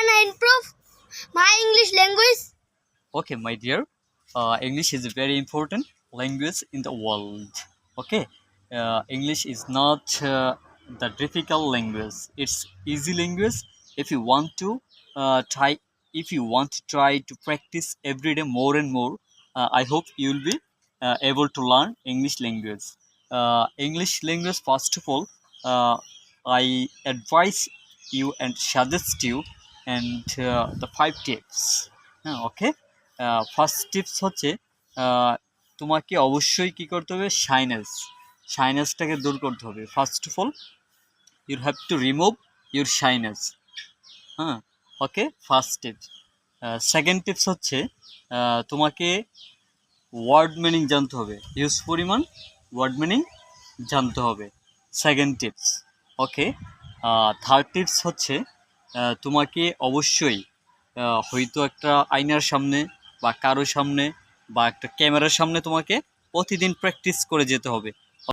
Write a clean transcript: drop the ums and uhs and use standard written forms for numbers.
can I improve my English language? Okay, my dear, English is a very important language in the world. Okay, English is not the difficult language. It's easy language. If you want to try, if you want to try to practice every day more and more, I hope you will be able to learn English language. English language, first of all, I advise you and suggest you and the 5 tips. Okay, first tips হচ্ছে তোমাকে অবশ্যই কি করতে হবে, শাইনেসটাকে দূর করতে হবে। First of all you have to remove your shyness. হ্যাঁ, okay, first tips. Second tips হচ্ছে তোমাকে ওয়ার্ড মিনিং জানতে হবে, হিউজ পরিমাণ ওয়ার্ড মিনিং জানতে হবে। Second tips. Okay, third tips হচ্ছে তোমাকে অবশ্যই হয়তো একটা আয়নার সামনে বা কারোর সামনে বা একটা ক্যামেরার সামনে তোমাকে প্রতিদিন প্র্যাকটিস করে যেতে হবে।